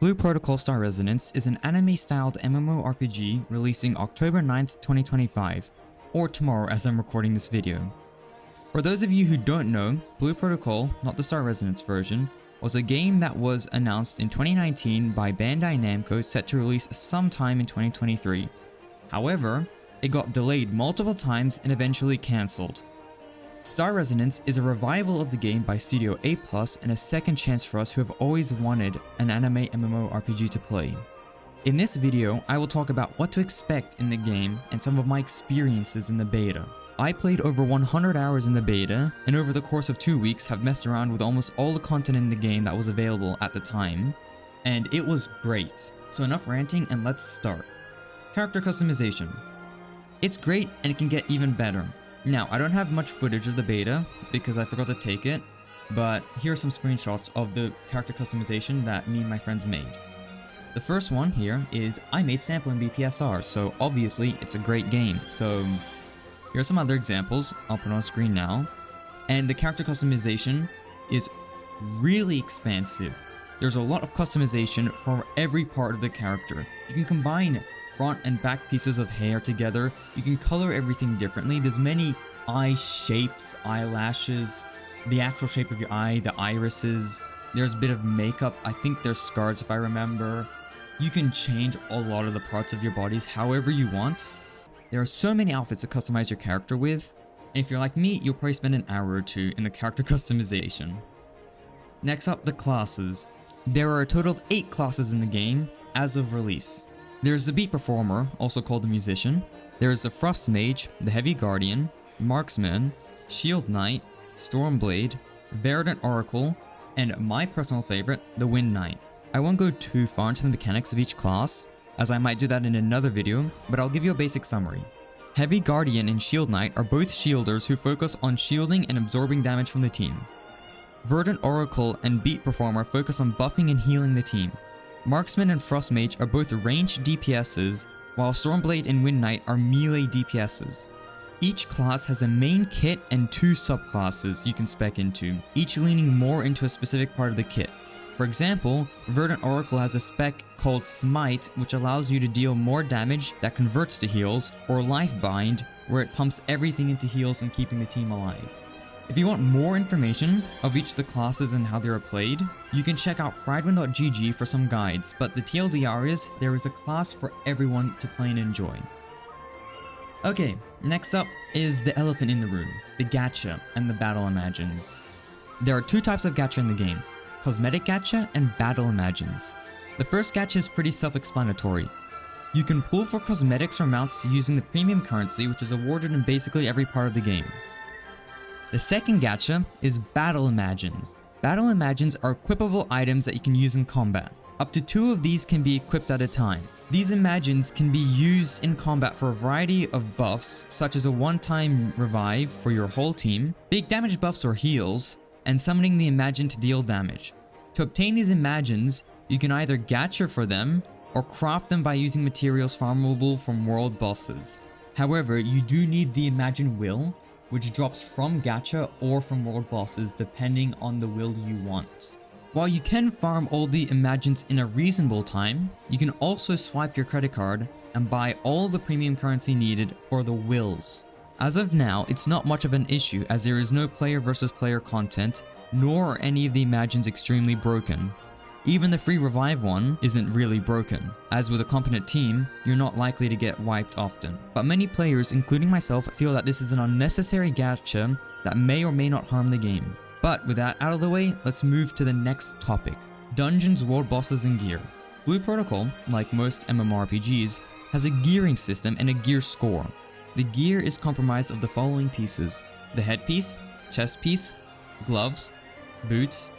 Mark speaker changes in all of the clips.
Speaker 1: Blue Protocol Star Resonance is an anime-styled MMORPG releasing October 9th, 2025, or tomorrow as I'm recording this video. For those of you who don't know, Blue Protocol, not the Star Resonance version, was a game that was announced in 2019 by Bandai Namco set to release sometime in 2023. However, it got delayed multiple times and eventually cancelled. Star Resonance is a revival of the game by Studio A+, and a second chance for us who have always wanted an anime MMORPG to play. In this video, I will talk about what to expect in the game and some of my experiences in the beta. I played over 100 hours in the beta, and over the course of 2 weeks have messed around with almost all the content in the game that was available at the time, and it was great. So enough ranting and let's start. Character customization. It's great and it can get even better. Now, I don't have much footage of the beta because I forgot to take it, but here are some screenshots of the character customization that me and my friends made. The first one here is I made sample in BPSR, so obviously it's a great game. So here are some other examples I'll put on screen now. And the character customization is really expansive. There's a lot of customization for every part of the character. You can combine front and back pieces of hair together. You can color everything differently. There's many eye shapes, eyelashes, the actual shape of your eye, the irises. There's a bit of makeup. I think there's scars if I remember. You can change a lot of the parts of your bodies however you want. There are so many outfits to customize your character with. And if you're like me, you'll probably spend an hour or two in the character customization. Next up, the classes. There are a total of 8 classes in the game as of release. There's the Beat Performer, also called the Musician. There's the Frost Mage, the Heavy Guardian, Marksman, Shield Knight, Stormblade, Verdant Oracle, and my personal favorite, the Wind Knight. I won't go too far into the mechanics of each class, as I might do that in another video, but I'll give you a basic summary. Heavy Guardian and Shield Knight are both shielders who focus on shielding and absorbing damage from the team. Verdant Oracle and Beat Performer focus on buffing and healing the team. Marksman and Frost Mage are both ranged DPSs, while Stormblade and Wind Knight are melee DPSs. Each class has a main kit and 2 subclasses you can spec into, each leaning more into a specific part of the kit. For example, Verdant Oracle has a spec called Smite, which allows you to deal more damage that converts to heals, or Lifebind, where it pumps everything into heals and keeping the team alive. If you want more information of each of the classes and how they are played, you can check out pridewind.gg for some guides, but the TLDR is, there is a class for everyone to play and enjoy. Okay, next up is the elephant in the room, the Gacha and the Battle Imagines. There are 2 types of Gacha in the game, Cosmetic Gacha and Battle Imagines. The first Gacha is pretty self-explanatory. You can pull for cosmetics or mounts using the premium currency, which is awarded in basically every part of the game. The second Gacha is Battle Imagines. Battle Imagines are equipable items that you can use in combat. Up to 2 of these can be equipped at a time. These Imagines can be used in combat for a variety of buffs, such as a one-time revive for your whole team, big damage buffs or heals, and summoning the Imagine to deal damage. To obtain these Imagines, you can either Gacha for them, or craft them by using materials farmable from world bosses. However, you do need the Imagine Will, which drops from Gacha or from world bosses depending on the will you want. While you can farm all the Imagines in a reasonable time, you can also swipe your credit card and buy all the premium currency needed for the wills. As of now, it's not much of an issue as there is no player versus player content, nor are any of the Imagines extremely broken. Even the free revive one isn't really broken, as with a competent team, you're not likely to get wiped often. But many players, including myself, feel that this is an unnecessary gacha that may or may not harm the game. But with that out of the way, let's move to the next topic. Dungeons, world bosses, and gear. Blue Protocol, like most MMORPGs, has a gearing system and a gear score. The gear is comprised of the following pieces: the headpiece, chest piece, gloves, boots,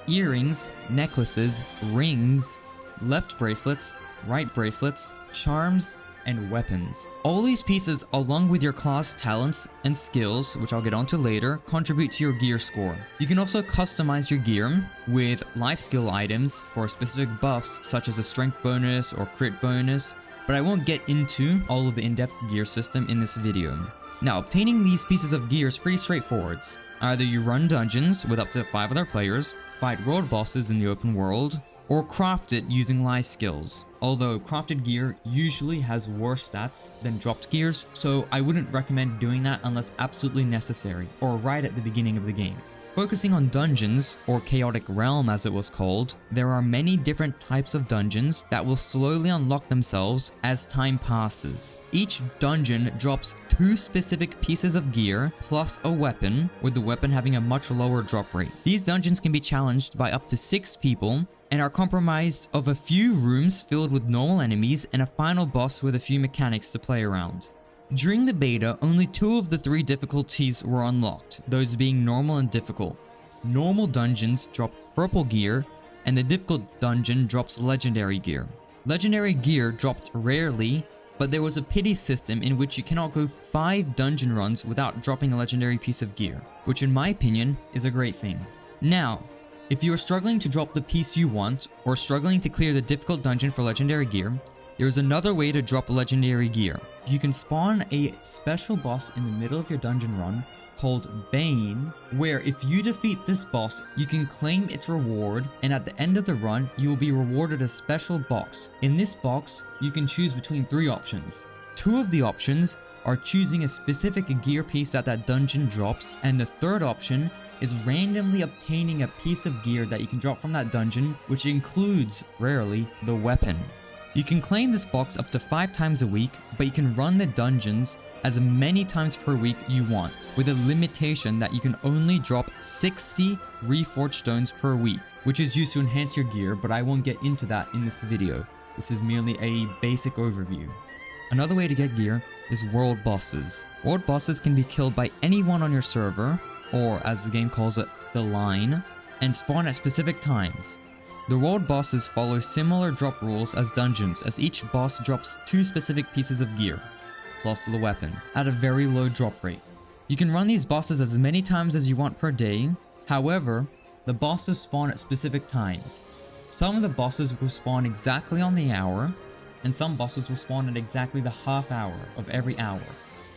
Speaker 1: earrings, necklaces, rings, left bracelets, right bracelets, charms, and weapons. All these pieces, along with your class talents and skills, which I'll get onto later, contribute to your gear score. You can also customize your gear with life skill items for specific buffs such as a strength bonus or crit bonus, but I won't get into all of the in-depth gear system in this video. Now, obtaining these pieces of gear is pretty straightforward. Either you run dungeons with up to 5 other players, fight world bosses in the open world, or craft it using life skills. Although crafted gear usually has worse stats than dropped gears, so I wouldn't recommend doing that unless absolutely necessary or right at the beginning of the game. Focusing on dungeons, or Chaotic Realm as it was called, there are many different types of dungeons that will slowly unlock themselves as time passes. Each dungeon drops 2 specific pieces of gear plus a weapon, with the weapon having a much lower drop rate. These dungeons can be challenged by up to 6 people and are comprised of a few rooms filled with normal enemies and a final boss with a few mechanics to play around. During the beta, only 2 of the 3 difficulties were unlocked, those being normal and difficult. Normal dungeons drop purple gear, and the difficult dungeon drops legendary gear. Legendary gear dropped rarely, but there was a pity system in which you cannot go 5 dungeon runs without dropping a legendary piece of gear, which in my opinion is a great thing. Now, if you are struggling to drop the piece you want, or struggling to clear the difficult dungeon for legendary gear, there is another way to drop legendary gear. You can spawn a special boss in the middle of your dungeon run called Bane, where if you defeat this boss, you can claim its reward, and at the end of the run, you will be rewarded a special box. In this box, you can choose between 3 options. 2 of the options are choosing a specific gear piece that dungeon drops, and the 3rd option is randomly obtaining a piece of gear that you can drop from that dungeon, which includes, rarely, the weapon. You can claim this box up to 5 times a week, but you can run the dungeons as many times per week you want, with a limitation that you can only drop 60 reforged stones per week, which is used to enhance your gear, but I won't get into that in this video. This is merely a basic overview. Another way to get gear is world bosses. World bosses can be killed by anyone on your server, or as the game calls it, the line, and spawn at specific times. The world bosses follow similar drop rules as dungeons, as each boss drops 2 specific pieces of gear, plus the weapon, at a very low drop rate. You can run these bosses as many times as you want per day. However, the bosses spawn at specific times. Some of the bosses will spawn exactly on the hour, and some bosses will spawn at exactly the half hour of every hour.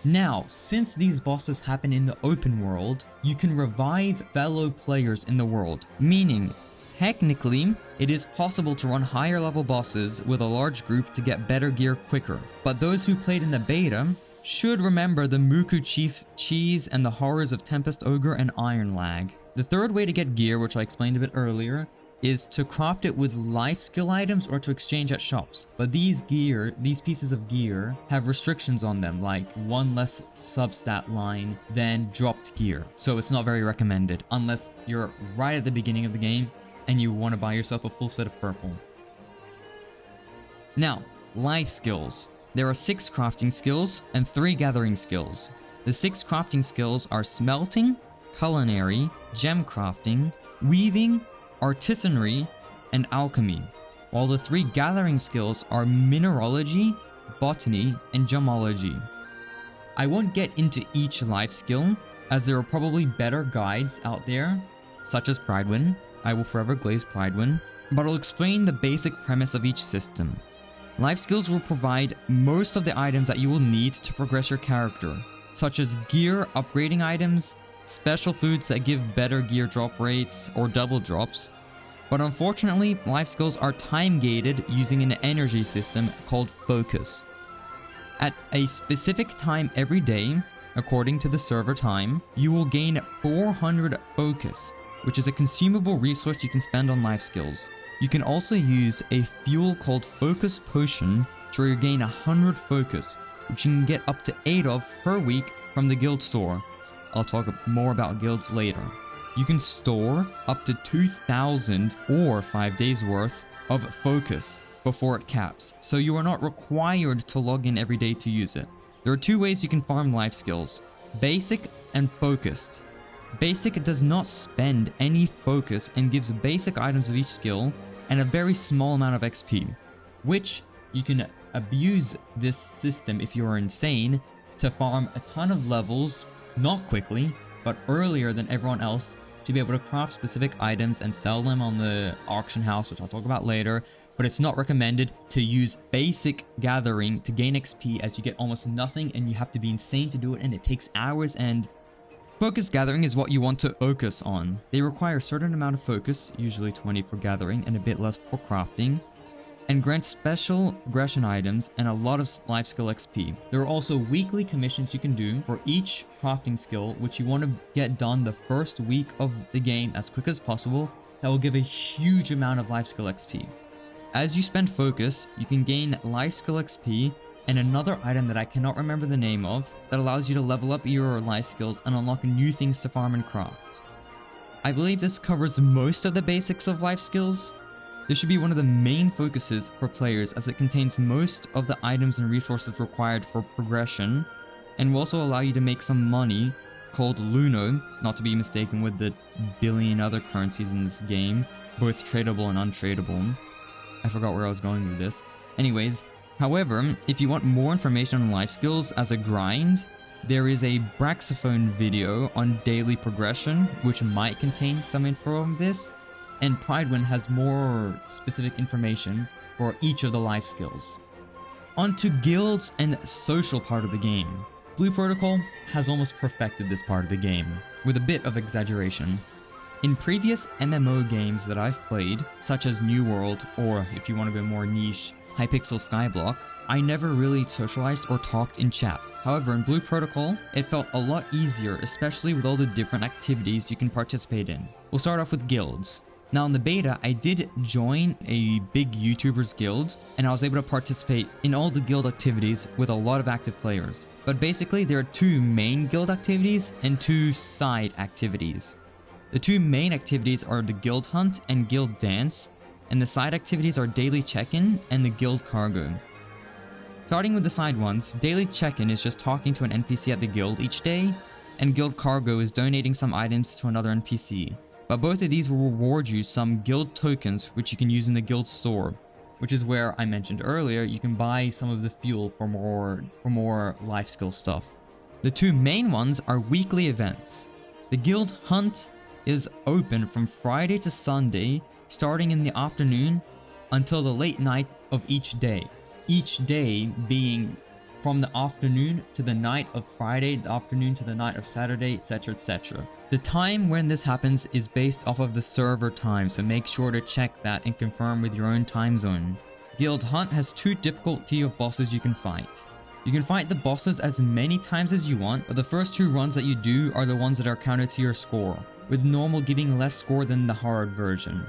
Speaker 1: Now, since these bosses happen in the open world, you can revive fellow players in the world, meaning technically, it is possible to run higher level bosses with a large group to get better gear quicker, but those who played in the beta should remember the Muku Chief cheese and the horrors of Tempest Ogre and Iron Lag. The 3rd way to get gear, which I explained a bit earlier, is to craft it with life skill items or to exchange at shops. But these pieces of gear have restrictions on them, like 1 less substat line than dropped gear. So it's not very recommended unless you're right at the beginning of the game and you want to buy yourself a full set of purple. Now, life skills. There are 6 crafting skills and 3 gathering skills. The 6 crafting skills are smelting, culinary, gem crafting, weaving, artisanry, and alchemy, while the 3 gathering skills are mineralogy, botany, and gemology. I won't get into each life skill, as there are probably better guides out there, such as Pridewind. I will forever glaze Pridewind, but I'll explain the basic premise of each system. Life skills will provide most of the items that you will need to progress your character, such as gear upgrading items, special foods that give better gear drop rates or double drops. But unfortunately, life skills are time gated using an energy system called focus. At a specific time every day, according to the server time, you will gain 400 focus, which is a consumable resource you can spend on life skills. You can also use a fuel called Focus Potion to regain 100 focus, which you can get up to 8 of per week from the guild store. I'll talk more about guilds later. You can store up to 2,000 or 5 days worth of focus before it caps, so you are not required to log in every day to use it. There are 2 ways you can farm life skills: basic and focused. Basic does not spend any focus and gives basic items of each skill and a very small amount of XP, which you can abuse this system if you are insane to farm a ton of levels, not quickly, but earlier than everyone else, to be able to craft specific items and sell them on the auction house, which I'll talk about later. But it's not recommended to use basic gathering to gain XP, as you get almost nothing and you have to be insane to do it, and it takes hours and Focus gathering is what you want to focus on. They require a certain amount of focus, usually 20 for gathering and a bit less for crafting, and grant special progression items and a lot of life skill XP. There are also weekly commissions you can do for each crafting skill, which you want to get done the first week of the game as quick as possible. That will give a huge amount of life skill XP. As you spend focus, you can gain life skill XP and another item that I cannot remember the name of that allows you to level up your life skills and unlock new things to farm and craft. I believe this covers most of the basics of life skills. This should be one of the main focuses for players as it contains most of the items and resources required for progression and will also allow you to make some money called Luno, not to be mistaken with the billion other currencies in this game, both tradable and untradeable. I forgot where I was going with this. Anyways, however, if you want more information on life skills as a grind, there is a Braxophone video on daily progression, which might contain some info on this, and Pridewind has more specific information for each of the life skills. On to guilds and social part of the game. Blue Protocol has almost perfected this part of the game, with a bit of exaggeration. In previous MMO games that I've played, such as New World, or if you want to go more niche, Hypixel Skyblock, I never really socialized or talked in chat. However, in Blue Protocol, it felt a lot easier, especially with all the different activities you can participate in. We'll start off with guilds. Now in the beta, I did join a big YouTubers guild, and I was able to participate in all the guild activities with a lot of active players. But basically, there are two main guild activities and two side activities. The two main activities are the guild hunt and guild dance, and the side activities are daily check-in and the guild cargo. Starting with the side ones, daily check-in is just talking to an NPC at the guild each day, and guild cargo is donating some items to another NPC. But both of these will reward you some guild tokens which you can use in the guild store, which is where I mentioned earlier you can buy some of the fuel for more life skill stuff. The two main ones are weekly events. The guild hunt is open from Friday to Sunday, starting in the afternoon until the late night of each day. Each day being from the afternoon to the night of Friday, the afternoon to the night of Saturday, etc, etc. The time when this happens is based off of the server time, so make sure to check that and confirm with your own time zone. Guild Hunt has two difficulty of bosses you can fight. You can fight the bosses as many times as you want, but the first two runs that you do are the ones that are counted to your score, with normal giving less score than the hard version.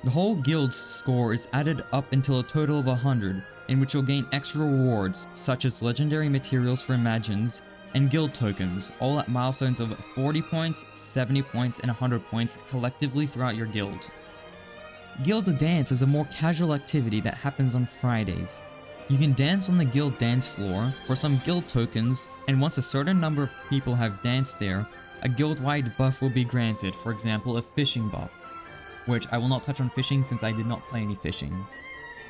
Speaker 1: The whole guild's score is added up until a total of 100, in which you'll gain extra rewards such as legendary materials for Imagines and guild tokens, all at milestones of 40 points, 70 points, and 100 points collectively throughout your guild. Guild Dance is a more casual activity that happens on Fridays. You can dance on the guild dance floor for some guild tokens, and once a certain number of people have danced there, a guild-wide buff will be granted, for example a fishing buff, which I will not touch on fishing since I did not play any fishing.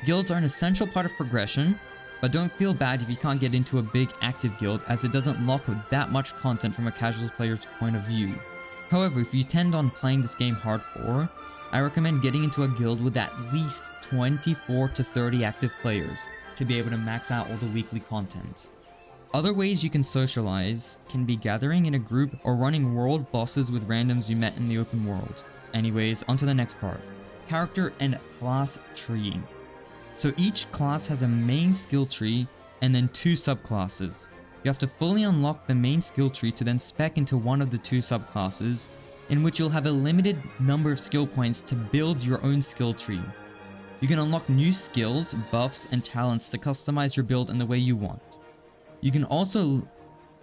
Speaker 1: Guilds are an essential part of progression, but don't feel bad if you can't get into a big active guild as it doesn't lock with that much content from a casual player's point of view. However, if you tend on playing this game hardcore, I recommend getting into a guild with at least 24 to 30 active players to be able to max out all the weekly content. Other ways you can socialize can be gathering in a group or running world bosses with randoms you met in the open world. Anyways, onto the next part. Character and class tree. So each class has a main skill tree and then two subclasses. You have to fully unlock the main skill tree to then spec into one of the two subclasses, in which you'll have a limited number of skill points to build your own skill tree. You can unlock new skills, buffs, and talents to customize your build in the way you want. You can also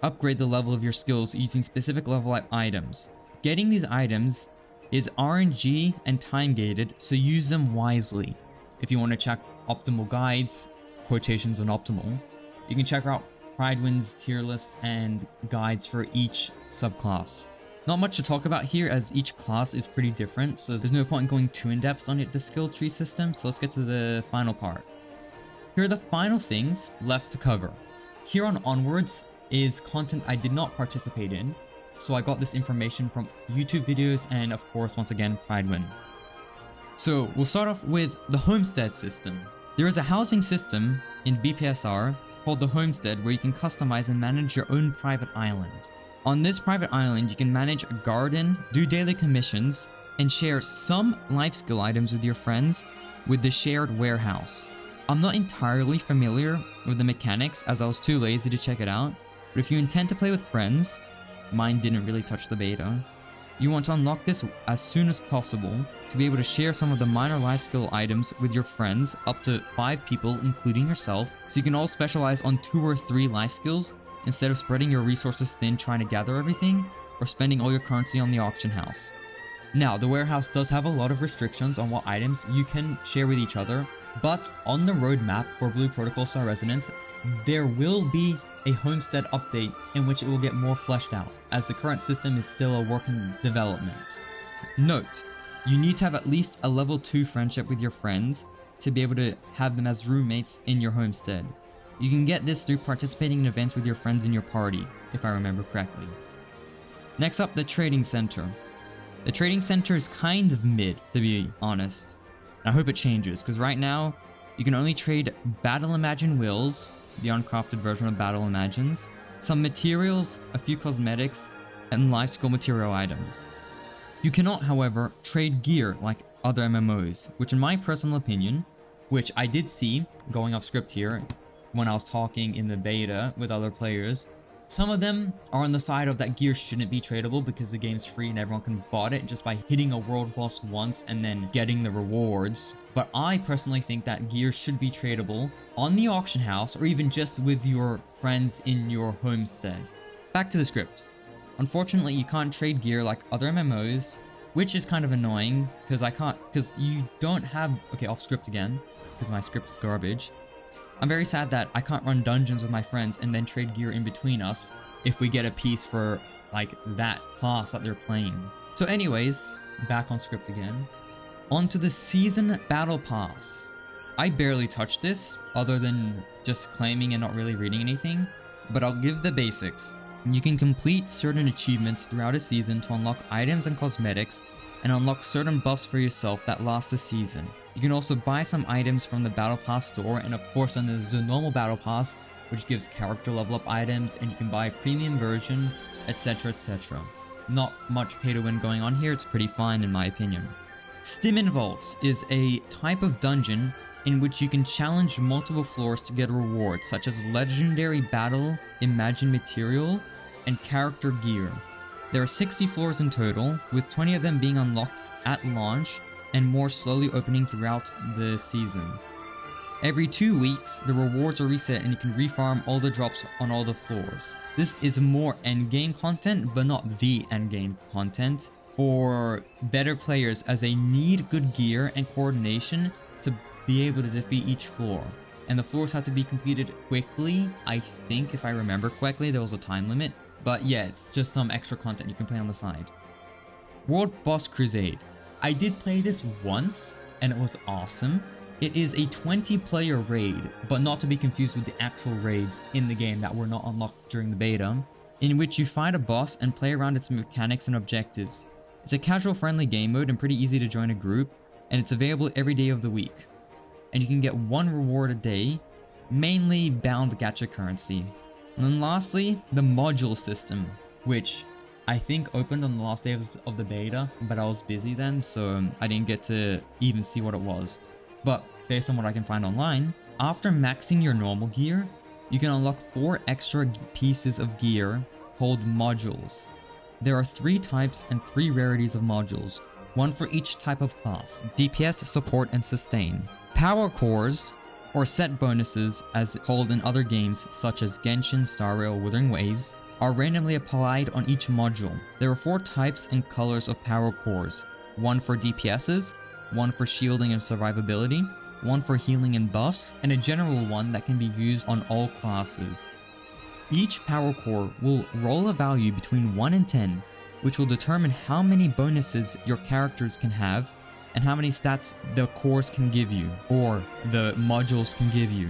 Speaker 1: upgrade the level of your skills using specific level up items. Getting these items is RNG and time gated, so use them wisely. If you want to check optimal guides, quotations on optimal, you can check out Pridewind's tier list and guides for each subclass. Not much to talk about here as each class is pretty different, so there's no point in going too in depth on the skill tree system, so let's get to the final part. Here are the final things left to cover. Here on onwards is content I did not participate in, so I got this information from YouTube videos and of course once again Pridewind. So we'll start off with the Homestead System. There is a housing system in BPSR called the Homestead where you can customize and manage your own private island. On this private island, you can manage a garden, do daily commissions, and share some life skill items with your friends with the shared warehouse. I'm not entirely familiar with the mechanics as I was too lazy to check it out, but if you intend to play with friends, mine didn't really touch the beta, you want to unlock this as soon as possible to be able to share some of the minor life skill items with your friends, up to 5 people including yourself, so you can all specialize on 2 or 3 life skills instead of spreading your resources thin trying to gather everything or spending all your currency on the auction house. Now, the warehouse does have a lot of restrictions on what items you can share with each other, but on the roadmap for Blue Protocol Star Residence, there will be a Homestead update in which it will get more fleshed out, as the current system is still a work in development. Note, you need to have at least a level 2 friendship with your friends to be able to have them as roommates in your homestead. You can get this through participating in events with your friends in your party, if I remember correctly. Next up, the Trading Center. The Trading Center is kind of mid, to be honest. I hope it changes, because right now, you can only trade Battle Imagine Wills, the uncrafted version of Battle Imagines, some materials, a few cosmetics, and life skill material items. You cannot, however, trade gear like other MMOs, which in my personal opinion, which I did see, going off script here, when I was talking in the beta with other players, some of them are on the side of that gear shouldn't be tradable because the game's free and everyone can bot it just by hitting a world boss once and then getting the rewards. But I personally think that gear should be tradable on the auction house or even just with your friends in your homestead. Back to the script. Unfortunately, you can't trade gear like other MMOs, which is kind of annoying because you don't have, okay, off script again, because my script is garbage. I'm very sad that I can't run dungeons with my friends and then trade gear in between us if we get a piece for like that class that they're playing. So anyways, back on script again. On to the Season Battle Pass. I barely touched this other than just claiming and not really reading anything, but I'll give the basics. You can complete certain achievements throughout a season to unlock items and cosmetics and unlock certain buffs for yourself that last a season. You can also buy some items from the Battle Pass store, and of course then there's the normal Battle Pass, which gives character level up items, and you can buy a premium version, etc, etc. Not much pay to win going on here, it's pretty fine in my opinion. Stimen Vaults is a type of dungeon in which you can challenge multiple floors to get rewards such as legendary battle, imagine material, and character gear. There are 60 floors in total, with 20 of them being unlocked at launch and more slowly opening throughout the season. Every 2 weeks, the rewards are reset and you can refarm all the drops on all the floors. This is more endgame content, but not the endgame content for better players, as they need good gear and coordination to be able to defeat each floor. And the floors have to be completed quickly, I think, if I remember correctly. There was a time limit. But yeah, it's just some extra content you can play on the side. World Boss Crusade. I did play this once, and it was awesome. It is a 20-player raid, but not to be confused with the actual raids in the game that were not unlocked during the beta, in which you fight a boss and play around its mechanics and objectives. It's a casual friendly game mode and pretty easy to join a group, and it's available every day of the week. And you can get 1 reward a day, mainly bound gacha currency. And then lastly, the module system, which I think opened on the last day of the beta, but I was busy then, so I didn't get to even see what it was. But based on what I can find online, after maxing your normal gear, you can unlock 4 extra pieces of gear called modules. There are 3 types and 3 rarities of modules, 1 for each type of class: DPS, support, and sustain. Power cores, or set bonuses as called in other games such as Genshin, Star Rail, Wuthering Waves, are randomly applied on each module. There are 4 types and colors of power cores: 1 for DPSs, 1 for shielding and survivability, 1 for healing and buffs, and a general one that can be used on all classes. Each power core will roll a value between 1 and 10, which will determine how many bonuses your characters can have and how many stats the cores can give you, or the modules can give you.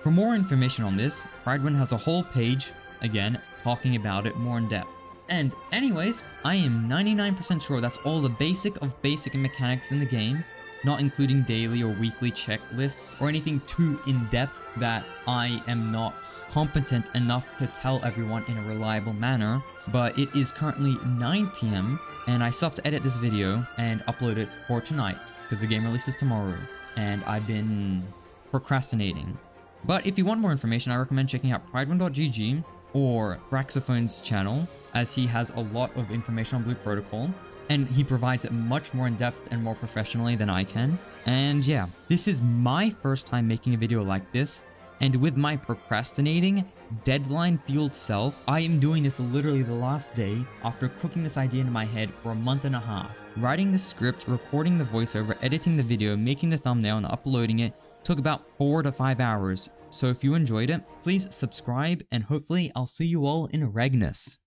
Speaker 1: For more information on this, Pridewind has a whole page, again, talking about it more in depth. And anyways, I am 99% sure that's all the basic mechanics in the game, not including daily or weekly checklists or anything too in-depth that I am not competent enough to tell everyone in a reliable manner. But it is currently 9 PM and I still have to edit this video and upload it for tonight because the game releases tomorrow and I've been procrastinating. But if you want more information, I recommend checking out prideone.gg or Braxophone's channel, as he has a lot of information on Blue Protocol and he provides it much more in depth and more professionally than I can. And yeah, this is my first time making a video like this, and with my procrastinating, deadline-fueled self, I am doing this literally the last day after cooking this idea in my head for a month and a half. Writing the script, recording the voiceover, editing the video, making the thumbnail, and uploading it took about 4 to 5 hours. So if you enjoyed it, please subscribe and hopefully I'll see you all in Regnus.